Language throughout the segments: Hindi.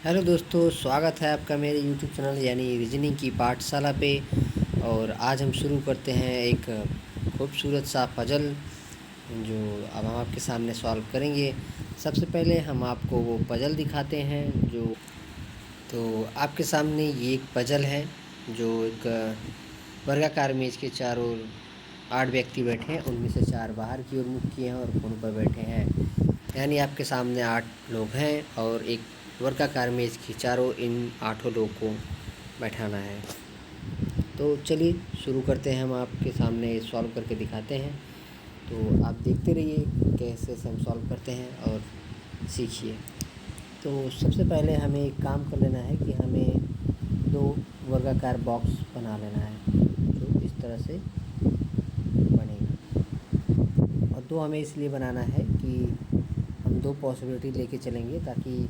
हेलो दोस्तों, स्वागत है आपका मेरे यूट्यूब चैनल यानी रीजनिंग की पाठशाला पे। और आज हम शुरू करते हैं एक खूबसूरत सा पजल जो अब हम आपके सामने सॉल्व करेंगे। सबसे पहले हम आपको वो पजल दिखाते हैं जो तो आपके सामने ये एक पजल है जो एक वर्गाकार मेज के चारों ओर 8 व्यक्ति बैठे हैं। उनमें से 4 बाहर की ओर मुख किए हैं और कोनों पर बैठे हैं, यानी आपके सामने 8 लोग हैं और एक वर्गाकार मेज की चारों इन 8 लोगों को बैठाना है। तो चलिए शुरू करते हैं। हम आपके सामने सॉल्व करके दिखाते हैं, तो आप देखते रहिए कैसे से हम सॉल्व करते हैं और सीखिए। तो सबसे पहले हमें एक काम कर लेना है कि हमें 2 वर्गाकार बॉक्स बना लेना है जो इस तरह से बनेगा। और 2 हमें इसलिए बनाना है कि हम 2 पॉसिबिलिटी लेके चलेंगे ताकि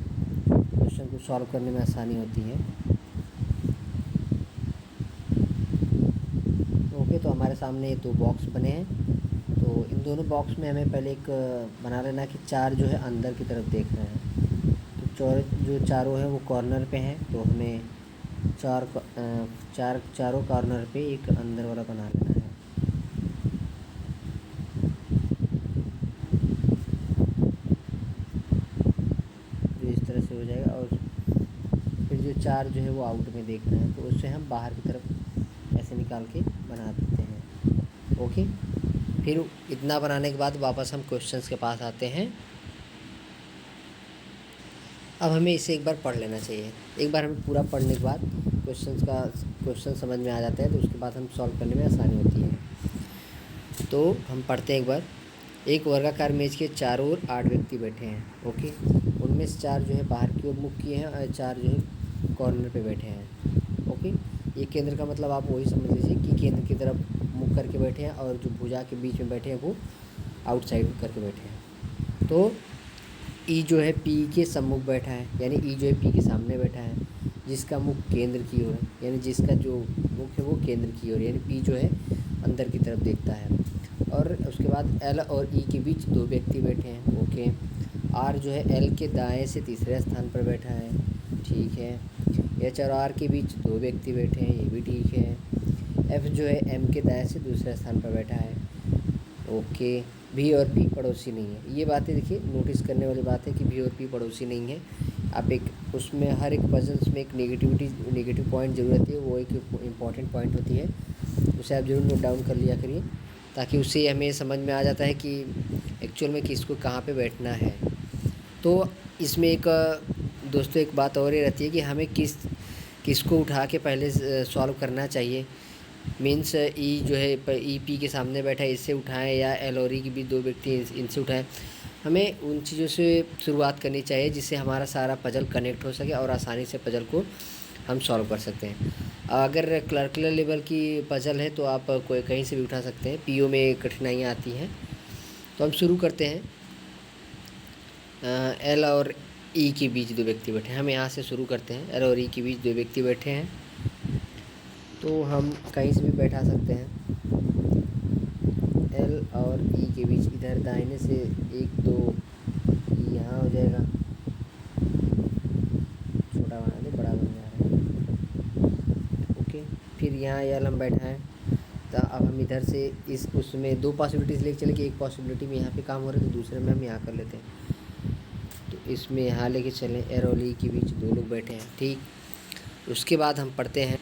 क्वेश्चन को सॉल्व करने में आसानी होती है। ओके, तो हमारे सामने ये 2 बॉक्स बने हैं। तो इन दोनों बॉक्स में हमें पहले एक बना लेना है कि 4 जो है अंदर की तरफ देख रहे हैं। तो जो चारों हैं वो कॉर्नर पे हैं, तो हमें चारों कॉर्नर पे एक अंदर वाला बना लेना है। जो इस तरह से हो जाएगा। और फिर जो 4 जो है वो आउट में देख रहे हैं, तो उससे हम बाहर की तरफ ऐसे निकाल के बना देते हैं। ओके, फिर इतना बनाने के बाद वापस हम क्वेश्चंस के पास आते हैं। अब हमें इसे एक बार पढ़ लेना चाहिए। एक बार हमें पूरा पढ़ने के बाद क्वेश्चन समझ में आ जाता है, तो उसके बाद हम सॉल्व करने में आसानी होती है। तो हम पढ़ते हैं एक बार। एक वर्गाकार मेज के चारों ओर 8 व्यक्ति बैठे हैं। ओके, उनमें से 4 जो है बाहर की ओर मुख किए हैं और 4 जो है कॉर्नर पे बैठे हैं। ओके, ये केंद्र का मतलब आप वही समझ लीजिए कि केंद्र की तरफ मुख करके बैठे हैं और जो भुजा के बीच में बैठे हैं वो आउटसाइड करके बैठे हैं। तो ई जो है पी के सम्मुख बैठा है, यानी ई जो है पी के सामने बैठा है, जिसका मुख केंद्र की ओर है, यानी जिसका जो मुख है वो केंद्र की ओर, यानी पी जो है अंदर की तरफ देखता है। और उसके बाद एल और ई के बीच 2 व्यक्ति बैठे हैं। ओके, आर जो है एल के दाएं से तीसरे स्थान पर बैठा है। ठीक है। एच और आर के बीच 2 व्यक्ति बैठे हैं, ये भी ठीक है। एफ जो है एम के दाएं से दूसरे स्थान पर बैठा है। ओके, भी और पी पड़ोसी नहीं है। ये बातें देखिए नोटिस करने वाली बात है कि भी और पी पड़ोसी नहीं है। आप एक उसमें हर एक पजल्स में एक नेगेटिव पॉइंट ज़रूर रहती है, वो एक इम्पॉर्टेंट पॉइंट होती है, उसे आप ज़रूर नोट डाउन कर लिया करिए, ताकि उससे हमें समझ में आ जाता है कि एक्चुअल में किसको कहाँ पे बैठना है। तो इसमें एक दोस्तों एक बात और ये रहती है कि हमें किसको उठा के पहले सॉल्व करना चाहिए। मीन्स ई जो है ई पी के सामने बैठा है, इससे उठाएं, या एल और ई के बीच 2 व्यक्ति इनसे उठाएं। हमें उन चीज़ों से शुरुआत करनी चाहिए जिससे हमारा सारा पजल कनेक्ट हो सके और आसानी से पजल को हम सॉल्व कर सकते हैं। अगर क्लर्कुलर लेवल की पजल है तो आप कोई कहीं से भी उठा सकते हैं, पीओ में कठिनाइयाँ आती हैं। तो हम शुरू करते हैं। एल और ई के बीच 2 व्यक्ति बैठे हैं। हम यहाँ से शुरू करते हैं। एल और ई के बीच 2 व्यक्ति बैठे हैं, तो हम कहीं से भी बैठा सकते हैं। एल और ई के बीच इधर दाहिने से 1 2 यहाँ हो जाएगा, छोटा बना दे, बड़ा बन जा रहा है। ओके, फिर यहाँ एल हम बैठा है, तो अब हम इधर से उसमें 2 पॉसिबिलिटीज़ लेके चले कि एक पॉसिबिलिटी में यहाँ पे काम हो रहा है तो दूसरे में हम यहाँ कर लेते हैं। तो इसमें यहाँ लेके चलें, एल और ई के बीच 2 लोग बैठे हैं। ठीक, उसके बाद हम पढ़ते हैं।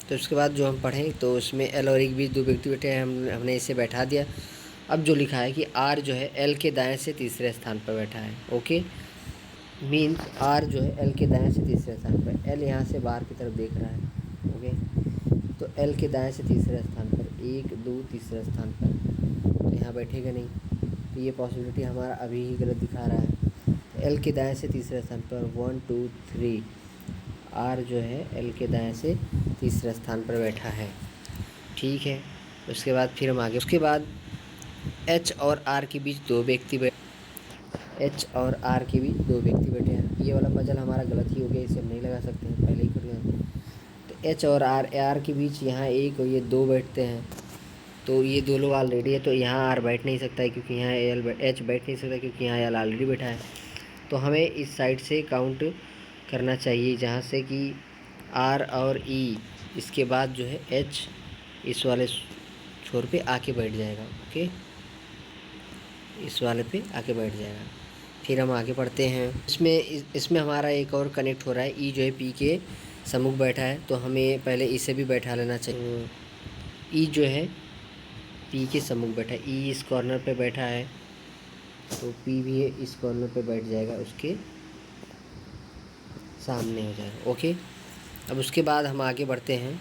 तो उसके बाद जो हम पढ़ें तो उसमें एल और ई के बीच 2 व्यक्ति बैठे हैं, हमने इसे बैठा दिया। अब जो लिखा है कि आर जो है एल के दाएं से तीसरे स्थान पर बैठा है। ओके, मीन्स आर जो है एल के दाएं से तीसरे स्थान पर, एल यहाँ से बाहर की तरफ देख रहा है। ओके, तो एल के दाएं से तीसरे स्थान पर 1 2 तीसरे स्थान पर, तो यहाँ बैठेगा नहीं, तो ये पॉसिबिलिटी हमारा अभी ही गलत दिखा रहा है। तो एल के दाएं से तीसरे स्थान पर 1 2 3, आर जो है एल के दाएं से तीसरे स्थान पर बैठा है। ठीक है, उसके बाद फिर हम आगे, उसके बाद एच और आर के बीच 2 व्यक्ति बैठे हैं। ये वाला पजल हमारा गलत ही हो गया, इसे हम नहीं लगा सकते हैं, पहले ही कर गए। तो एच और आर के बीच यहाँ 1 और ये 2 बैठते हैं, तो ये 2 लोग ऑलरेडी है, तो यहाँ आर बैठ नहीं सकता है क्योंकि यहाँ एच बैठ नहीं सकता क्योंकि यहाँ एल ऑलरेडी बैठा है। तो हमें इस साइड से काउंट करना चाहिए, जहाँ से कि आर और ई इसके बाद जो है एच इस वाले छोर पे आके बैठ जाएगा। ओके, इस वाले पे आके बैठ जाएगा। फिर हम आगे पढ़ते हैं। इसमें हमारा एक और कनेक्ट हो रहा है, ई जो है पी के सम्मुख बैठा है, तो हमें पहले इसे भी बैठा लेना चाहिए। ई जो है पी के सम्मुख बैठा है, ई इस कॉर्नर पे बैठा है, तो पी भी इस कॉर्नर पे बैठ जाएगा, उसके सामने हो जाएगा। ओके, अब उसके बाद हम आगे बढ़ते हैं।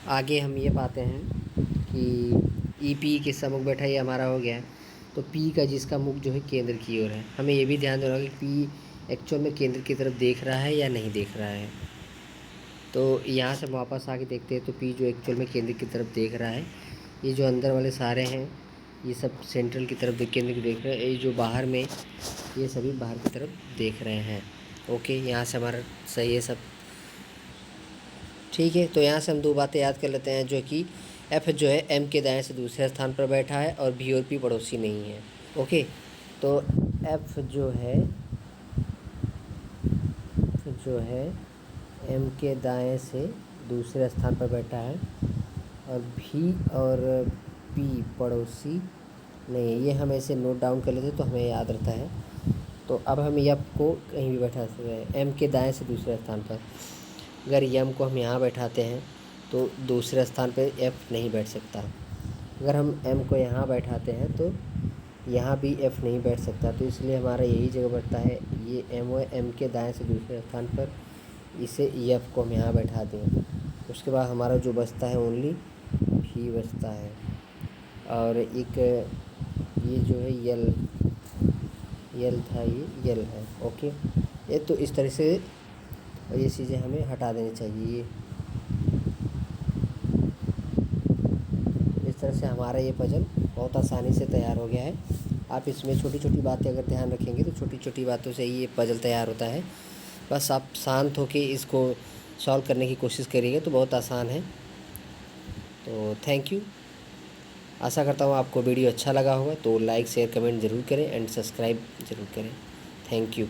आगे हम ये पाते हैं कि ई पी के सम्मुख बैठा, ये हमारा हो गया है। तो पी का जिसका मुख जो है केंद्र की ओर है, हमें ये भी ध्यान देना होगा कि पी एक्चुअल में केंद्र की तरफ देख रहा है या नहीं देख रहा है। तो यहाँ से हम वापस आके देखते हैं, तो पी जो एक्चुअल में केंद्र की तरफ देख रहा है। ये जो अंदर वाले सारे हैं ये सब सेंट्रल की तरफ केंद्र की देख रहे हैं, ये जो बाहर में ये सभी बाहर की तरफ देख रहे हैं। ओके, यहाँ से हमारा सही है सब। ठीक है, तो यहाँ से हम दो बातें याद कर लेते हैं, जो कि एफ जो है एम के दाएं से दूसरे स्थान पर बैठा है और बी और पी पड़ोसी नहीं है। ओके, तो एफ जो है एम के दाएं से दूसरे स्थान पर बैठा है और भी और पी पड़ोसी नहीं है। ये हम ऐसे नोट डाउन कर लेते तो हमें याद रहता है। तो अब हम एफ को कहीं भी बैठा सकते हैं, एम के दाएं से दूसरे स्थान पर। अगर एम को हम यहाँ बैठाते हैं तो दूसरे स्थान पर एफ़ नहीं बैठ सकता। अगर हम एम को यहाँ बैठाते हैं तो यहाँ भी एफ़ नहीं बैठ सकता। तो इसलिए हमारा यही जगह बैठता है, ये एम के दाएं से दूसरे स्थान पर, इसे एफ़ को हम यहाँ बैठा दें। उसके बाद हमारा जो बचता है ओनली भी बचता है। और एक ये जो है यल था, ये यल है। ओके, ये तो इस तरह से ये चीज़ें हमें हटा देनी चाहिए। इस तरह से हमारा ये पजल बहुत आसानी से तैयार हो गया है। आप इसमें छोटी छोटी बातें अगर ध्यान रखेंगे तो छोटी छोटी बातों से ही ये पजल तैयार होता है। बस आप शांत होकर इसको सॉल्व करने की कोशिश करिएगा तो बहुत आसान है। तो थैंक यू। आशा करता हूँ आपको वीडियो अच्छा लगा होगा, तो लाइक शेयर कमेंट ज़रूर करें एंड सब्सक्राइब ज़रूर करें। Thank you.